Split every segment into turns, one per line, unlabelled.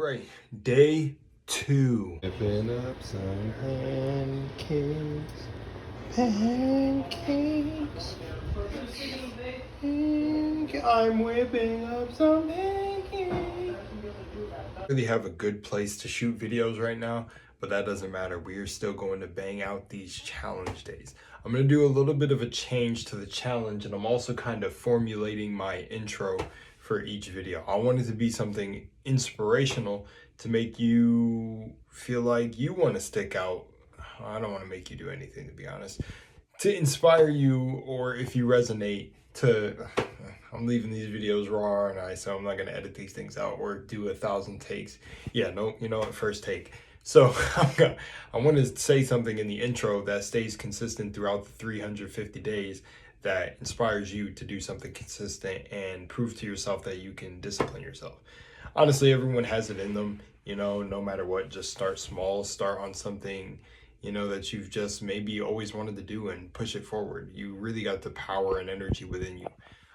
right, day 2.
Whipping up some pancakes. I'm whipping up some pancakes.
Really have a good place to shoot videos right now, but that doesn't matter. We are still going to bang out these challenge days. I'm going to do a little bit of a change to the challenge, and I'm also kind of formulating my intro for each video. I want it to be something inspirational to make you feel like you want to stick out. I don't want to make you do anything, to be honest. To inspire you, or if you resonate, to I'm leaving these videos raw, aren't I? So I'm not gonna edit these things out or do 1,000 takes. Yeah, no, you know what, first take. So I want to say something in the intro that stays consistent throughout the 350 days, that inspires you to do something consistent and prove to yourself that you can discipline yourself. Honestly, everyone has it in them, no matter what. Just start small, start on something that you've just maybe always wanted to do, and push it forward. You really got the power and energy within you.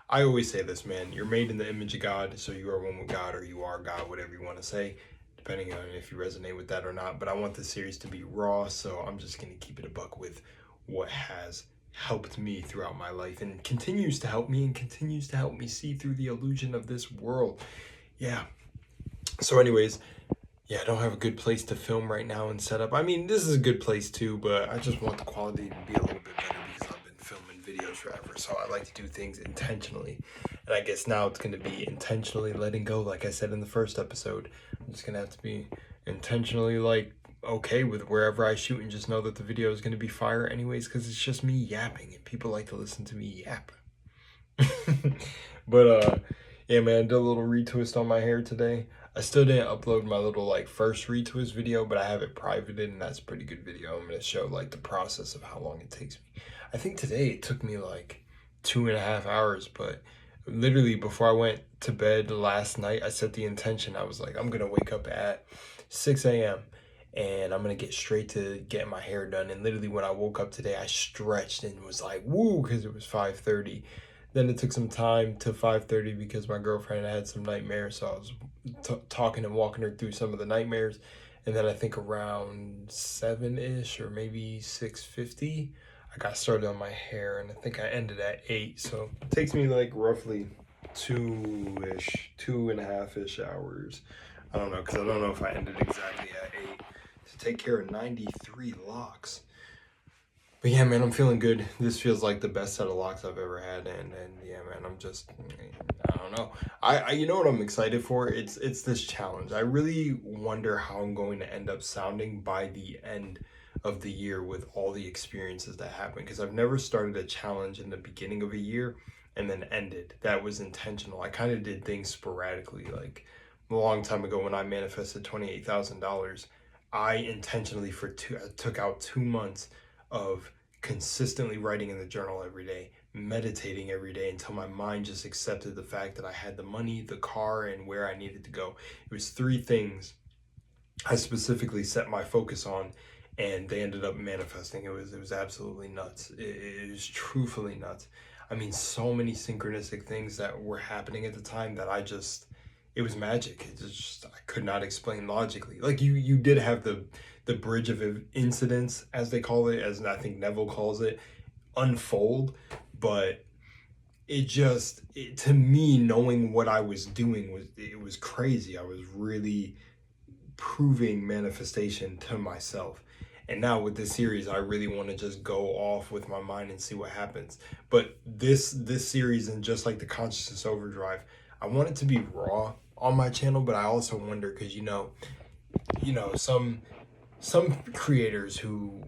I always say this, man, you're made in the image of God, so you are one with God, or you are God, whatever you want to say, depending on if you resonate with that or not. But I want this series to be raw, so I'm just going to keep it a buck with what has helped me throughout my life, and continues to help me, and continues to help me see through the illusion of this world. Yeah. So anyways, yeah, I don't have a good place to film right now and set up. I mean, this is a good place too, but I just want the quality to be a little bit better because I've been filming videos forever. So I like to do things intentionally. And I guess now it's going to be intentionally letting go. Like I said in the first episode, I'm just going to have to be intentionally okay with wherever I shoot, and just know that the video is going to be fire anyways, because it's just me yapping and people like to listen to me yap. But yeah, man, I did a little retwist on my hair today. I still didn't upload my little first retwist video, but I have it privated, and that's a pretty good video. I'm going to show the process of how long it takes me. I think today it took me 2.5 hours, but literally before I went to bed last night, I set the intention. I was like, I'm going to wake up at 6 a.m. and I'm going to get straight to getting my hair done. And literally when I woke up today, I stretched and was like, woo, because it was 5:30. Then it took some time to 5:30 because my girlfriend had some nightmares, so I was talking and walking her through some of the nightmares. And then I think around 7-ish or maybe 6:50, I got started on my hair, and I think I ended at 8. So it takes me roughly 2.5-ish hours. I don't know, because I don't know if I ended exactly at 8 to take care of 93 locks. But yeah, man, I'm feeling good. This feels like the best set of locks I've ever had, and yeah, man, I don't know. I you know what I'm excited for? It's this challenge. I really wonder how I'm going to end up sounding by the end of the year with all the experiences that happen, because I've never started a challenge in the beginning of a year and then ended. That was intentional. I kind of did things sporadically. Like a long time ago when I manifested $28,000, I intentionally took out 2 months of consistently writing in the journal every day, meditating every day, until my mind just accepted the fact that I had the money, the car, and where I needed to go. It was 3 things I specifically set my focus on, and they ended up manifesting. It was absolutely nuts. It was truthfully nuts. I mean, so many synchronistic things that were happening at the time that it was magic. It just, I could not explain logically. You did have the bridge of incidents, as they call it, as I think Neville calls it, unfold. But to me, knowing what I was doing was crazy. I was really proving manifestation to myself. And now with this series, I really want to just go off with my mind and see what happens. But this series, and just like the Consciousness Overdrive, I want it to be raw on my channel, but I also wonder, because some creators who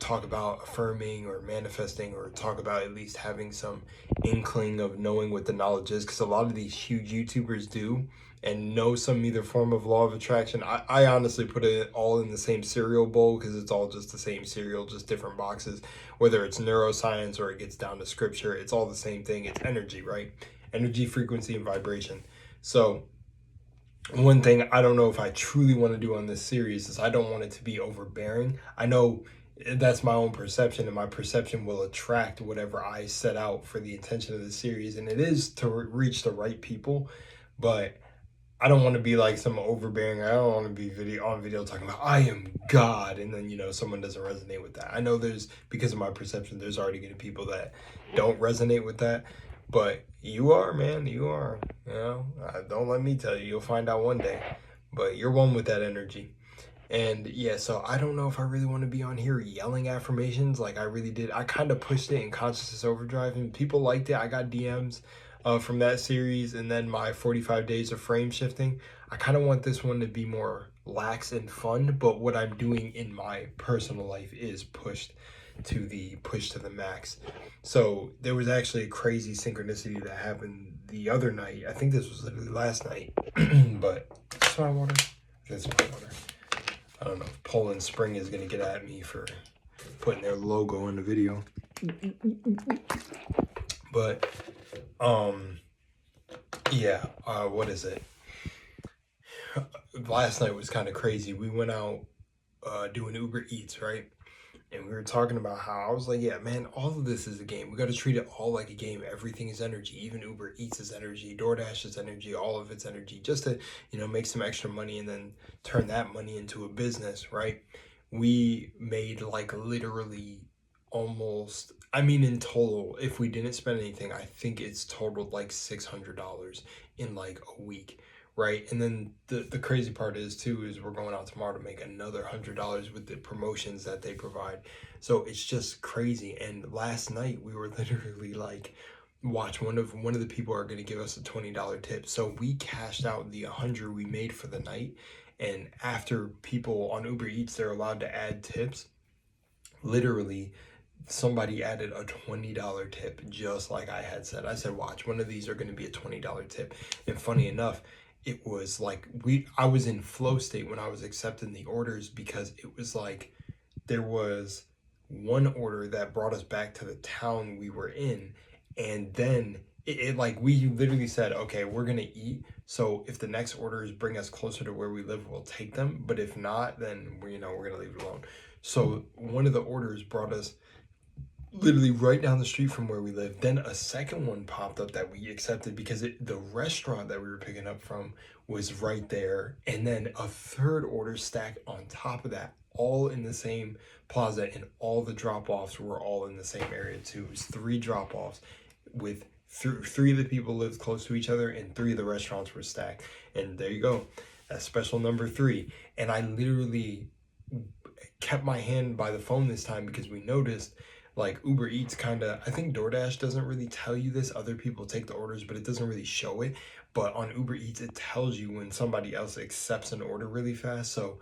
talk about affirming or manifesting, or talk about at least having some inkling of knowing what the knowledge is, because a lot of these huge YouTubers do, and know some either form of law of attraction. I honestly put it all in the same cereal bowl, because it's all just the same cereal, just different boxes. Whether it's neuroscience or it gets down to scripture, it's all the same thing. It's energy, right? Energy, frequency, and vibration. So one thing I don't know if I truly want to do on this series is I don't want it to be overbearing. I know that's my own perception, and my perception will attract whatever I set out for the intention of the series, and it is to reach the right people. But I don't want to be like some overbearing. I don't want to be on video talking about I am God, and then someone doesn't resonate with that. I know there's, because of my perception, there's already going to be people that don't resonate with that, but you are, man, you are. Don't let me tell you. You'll find out one day, but you're one with that energy. And yeah, so I don't know if I really want to be on here yelling affirmations like I really did. I kind of pushed it in Consciousness Overdrive, and people liked it. I got DMs from that series, and then my 45 days of frame shifting. I kind of want this one to be more lax and fun, but what I'm doing in my personal life is pushed to the max. So there was actually a crazy synchronicity that happened the other night. I think this was literally last night, but that's my water. That's my water. I don't know if Poland Spring is going to get at me for putting their logo in the video. But, yeah, what is it? Last night was kind of crazy. We went out doing Uber Eats, right? And we were talking about how I was like, yeah, man, all of this is a game. We got to treat it all like a game. Everything is energy. Even Uber Eats is energy. DoorDash is energy. All of it's energy. Just to, make some extra money and then turn that money into a business, right? We made like literally almost, in total, if we didn't spend anything, I think it's totaled like $600 in like a week. Right. And then the crazy part is we're going out tomorrow to make another $100 with the promotions that they provide. So it's just crazy. And last night we were literally like, watch, one of the people are going to give us a $20 tip. So we cashed out the 100 we made for the night. And after people on Uber Eats, they're allowed to add tips. Literally, somebody added a $20 tip, just like I had said. I said, watch, one of these are going to be a $20 tip. And funny enough, it was like I was in flow state when I was accepting the orders, because it was like there was one order that brought us back to the town we were in, and then it like we literally said, okay, we're gonna eat, so if the next orders bring us closer to where we live, we'll take them, but if not, then we're gonna leave it alone. So one of the orders brought us literally right down the street from where we live. Then a second one popped up that we accepted because the restaurant that we were picking up from was right there. And then a third order stacked on top of that, all in the same plaza, and all the drop-offs were all in the same area too. It was 3 drop-offs with three of the people lived close to each other, and 3 of the restaurants were stacked. And there you go. That's special number 3. And I literally kept my hand by the phone this time because we noticed, like, Uber Eats I think DoorDash doesn't really tell you this. Other people take the orders, but it doesn't really show it. But on Uber Eats, it tells you when somebody else accepts an order really fast. So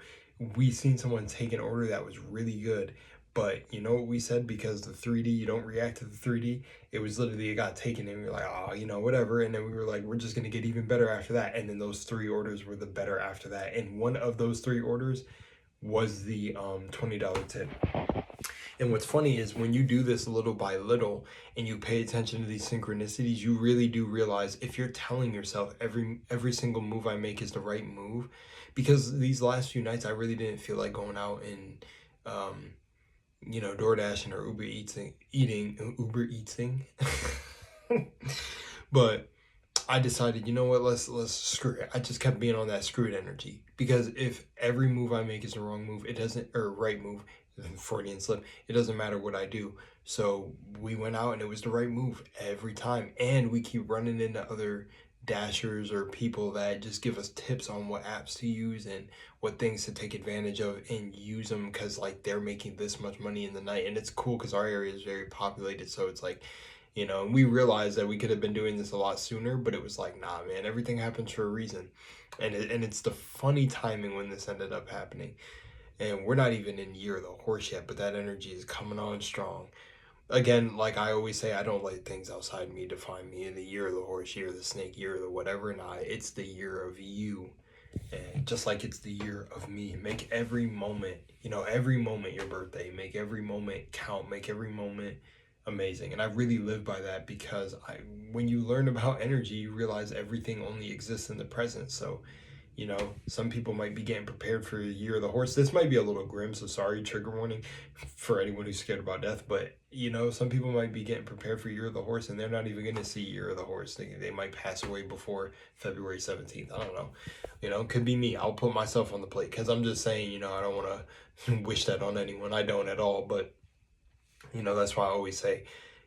we seen someone take an order that was really good. But you know what we said? Because the 3D, you don't react to the 3D. It was literally, it got taken, and we were like, oh, whatever. And then we were like, we're just going to get even better after that. And then those 3 orders were the better after that. And one of those 3 orders was the $20 tip. And what's funny is when you do this little by little and you pay attention to these synchronicities, you really do realize, if you're telling yourself every single move I make is the right move, because these last few nights I really didn't feel like going out and DoorDashing or Uber Eating. But I decided, you know what, let's screw it. I just kept being on that screw it energy, because if every move I make is the wrong move, it doesn't, or right move, Freudian slip, it doesn't matter what I do. So we went out and it was the right move every time. And we keep running into other dashers or people that just give us tips on what apps to use and what things to take advantage of and use them, because like they're making this much money in the night. And it's cool because our area is very populated, so it's like, and we realized that we could have been doing this a lot sooner, but it was like, nah, man, everything happens for a reason. And it's the funny timing when this ended up happening. And we're not even in year of the horse yet, but that energy is coming on strong. Again, like I always say, I don't let things outside me define me. In the year of the horse, year of the snake, year of the whatever, it's the year of you. And just like it's the year of me. Make every moment, every moment your birthday. Make every moment count. Make every moment amazing. And I really live by that, because when you learn about energy, you realize everything only exists in the present. So You know, some people might be getting prepared for the year of the horse. This might be a little grim, so sorry, trigger warning for anyone who's scared about death. But, you know, some people might be getting prepared for year of the horse and they're not even going to see year of the horse. They might pass away before February 17th. I don't know. You know, could be me. I'll put myself on the plate because I'm just saying, you know, I don't want to wish that on anyone. I don't at all. But, you know, that's why I always say,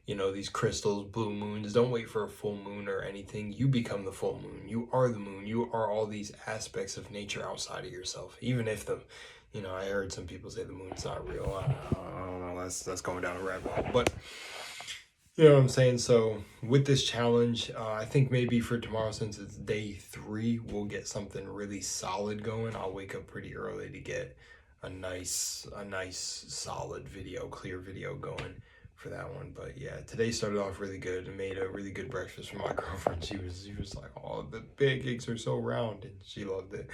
you know, these crystals, blue moons, don't wait for a full moon or anything. You become the full moon. You are the moon. You are all these aspects of nature outside of yourself. Even if the, you know, I heard some people say the moon's not real. I don't know. That's going down a rabbit hole. But you know what I'm saying? So with this challenge, I think maybe for tomorrow, since it's day 3, we'll get something really solid going. I'll wake up pretty early to get a nice solid video, clear video going for that one. But yeah, today started off really good. I made a really good breakfast for my girlfriend. She was like, "Oh, the pancakes are so round," and she loved it.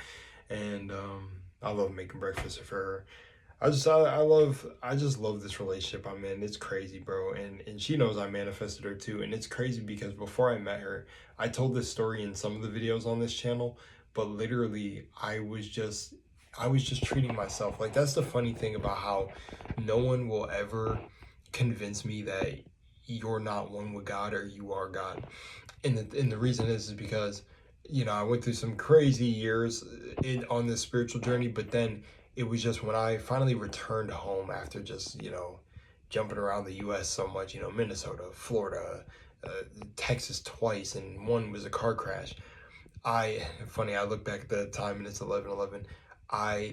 And I love making breakfast for her. I just love this relationship I'm in. It's crazy, bro. And she knows I manifested her too. And it's crazy because before I met her, I told this story in some of the videos on this channel, but literally I was just treating myself. Like, that's the funny thing about how no one will ever convince me that you're not one with God or you are God. And the reason is because, you know, I went through some crazy years on this spiritual journey, but then it was just when I finally returned home after just, you know, jumping around the US so much, you know, Minnesota, Florida, Texas twice, and one was a car crash. I look back at the time and it's 11:11.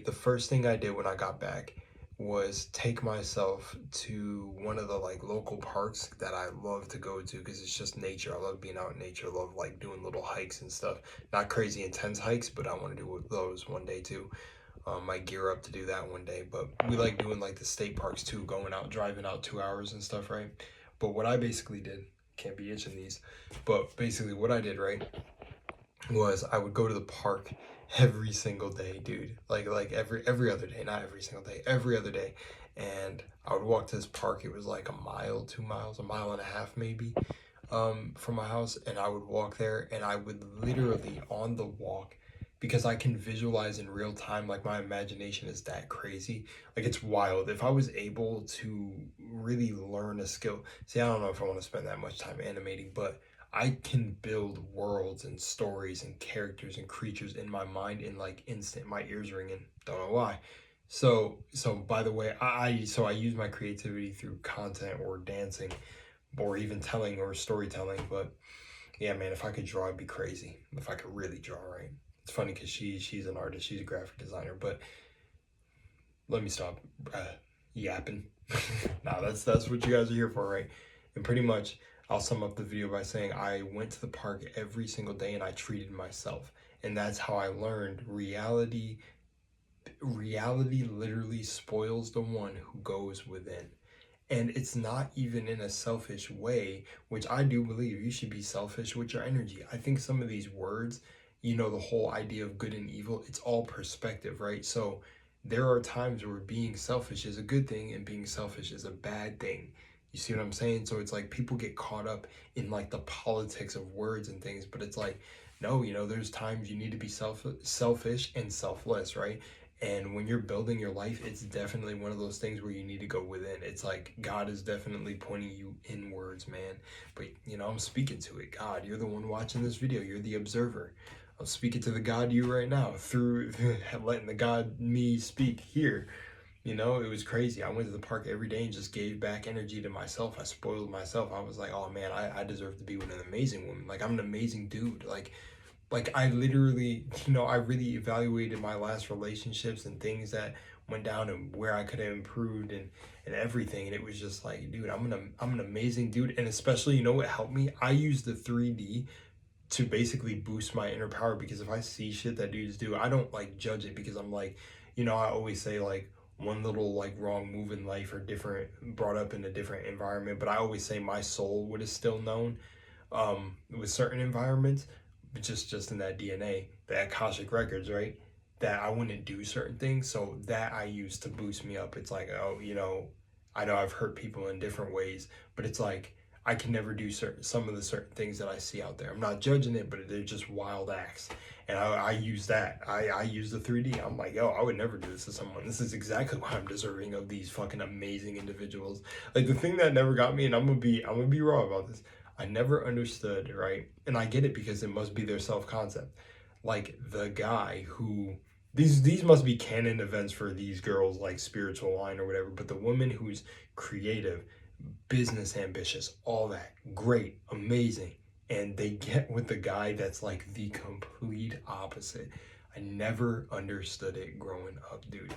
The first thing I did when I got back was take myself to one of the like local parks that I love to go to because it's just nature. I love being out in nature. I love like doing little hikes and stuff. Not crazy intense hikes, but I want to do those one day too. Might gear up to do that one day, but we like doing like the state parks too, going out, driving out 2 hours and stuff, right? But what I basically did, can't be itching these, but basically what I did, right, was I would go to the park every single day, dude. Like every other day, not every single day, every other day. And I would walk to this park. It was like a mile, 2 miles, a mile and a half maybe, from my house. And I would walk there and I would literally on the walk, because I can visualize in real time, like my imagination is that crazy. Like it's wild. If I was able to really learn a skill, see, I don't know if I want to spend that much time animating, but I can build worlds and stories and characters and creatures in my mind in like instant. My ears ringing, don't know why. So by the way, I use my creativity through content or dancing or even telling or storytelling. But yeah, man, if I could draw, it'd be crazy. If I could really draw, right? It's funny because she's an artist, she's a graphic designer. But let me stop yapping. Nah, that's what you guys are here for, right? And pretty much I'll sum up the video by saying I went to the park every single day and I treated myself. And that's how I learned reality literally spoils the one who goes within. And it's not even in a selfish way, which I do believe you should be selfish with your energy. I think some of these words, you know, the whole idea of good and evil, it's all perspective, right? So there are times where being selfish is a good thing and being selfish is a bad thing. You see what I'm saying? So it's like people get caught up in like the politics of words and things, but it's like, no, you know, there's times you need to be selfish and selfless, right? And when you're building your life, it's definitely one of those things where you need to go within. It's like God is definitely pointing you inwards, man. But, you know, I'm speaking to it. God, you're the one watching this video. You're the observer. I'm speaking to the God you right now through letting the God me speak here. You know, it was crazy. I went to the park every day and just gave back energy to myself. I spoiled myself. I was like, oh man, I deserve to be with an amazing woman. Like, I'm an amazing dude. Like I literally, you know, I really evaluated my last relationships and things that went down and where I could have improved and everything. And it was just like, dude, I'm an amazing dude. And especially, you know what helped me? I use the 3D to basically boost my inner power, because if I see shit that dudes do, I don't like judge it, because I'm like, you know, I always say like one little like wrong move in life or different, brought up in a different environment, but I always say my soul would have still known with certain environments, but just in that DNA, the Akashic records, right? That I wouldn't do certain things. So that I use to boost me up. It's like, oh, you know I've hurt people in different ways, but it's like I can never do some of the certain things that I see out there. I'm not judging it, but they're just wild acts. And I use that. I use the 3D. I'm like, yo, I would never do this to someone. This is exactly why I'm deserving of these fucking amazing individuals. Like the thing that never got me, and I'm gonna be raw about this. I never understood, right? And I get it because it must be their self-concept. Like the guy who these must be canon events for these girls, like spiritual line or whatever, but the woman who's creative, business ambitious, all that, great, amazing, and they get with the guy that's like the complete opposite. I never understood it growing up, dude.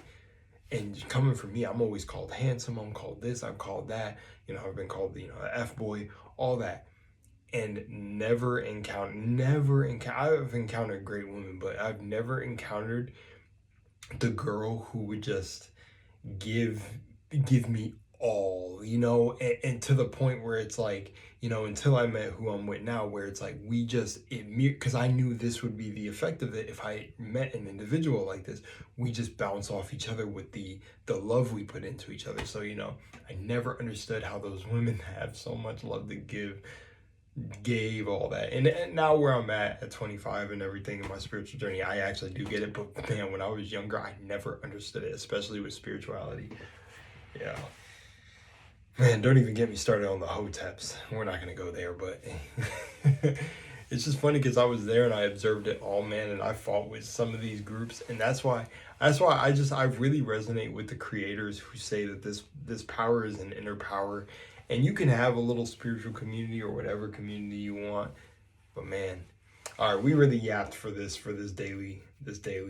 And coming from me, I'm always called handsome, I'm called this, I'm called that, I've been called the F-boy, all that. And I've encountered great women, but I've never encountered the girl who would just give me all, and to the point where it's like, until I met who I'm with now, where it's like because I knew this would be the effect of it if I met an individual like this. We just bounce off each other with the love we put into each other. So I never understood how those women have so much love to gave all that. And now where I'm at 25 and everything in my spiritual journey, I actually do get it. But man, when I was younger, I never understood it, especially with spirituality. Yeah. Man, don't even get me started on the hoteps. We're not going to go there, but it's just funny because I was there and I observed it all, man, and I fought with some of these groups, and that's why I really resonate with the creators who say that this power is an inner power, and you can have a little spiritual community or whatever community you want, but man, all right, we really yapped for this daily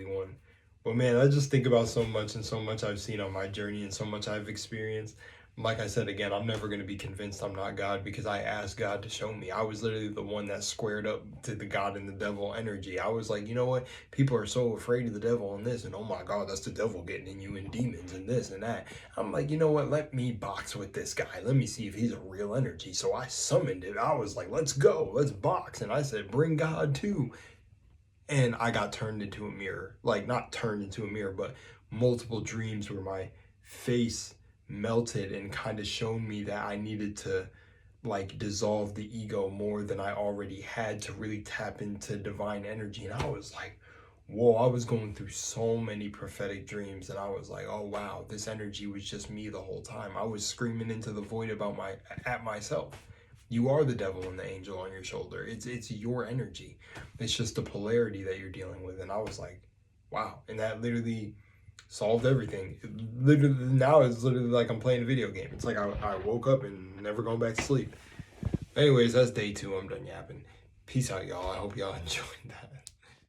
one. But man, I just think about so much and so much I've seen on my journey and so much I've experienced. Like I said, again, I'm never going to be convinced I'm not God because I asked God to show me. I was literally the one that squared up to the God and the devil energy. I was like, you know what? People are so afraid of the devil and this, and oh my God, that's the devil getting in you, and demons and this and that. I'm like, you know what? Let me box with this guy. Let me see if he's a real energy. So I summoned it. I was like, let's go. Let's box. And I said, bring God too. And I got turned into a mirror. Like, not turned into a mirror, but multiple dreams where my face melted and kind of shown me that I needed to like dissolve the ego more than I already had to really tap into divine energy. And I was like, whoa, I was going through so many prophetic dreams, and I was like, oh wow, this energy was just me the whole time. I was screaming into the void at myself. You are the devil and the angel on your shoulder. It's your energy. It's just the polarity that you're dealing with. And I was like, wow. And that literally solved everything. Now it's literally like I'm playing a video game. It's like I woke up and never going back to sleep. Anyways, that's day 2. I'm done yapping. Peace out, y'all. I hope y'all enjoyed that.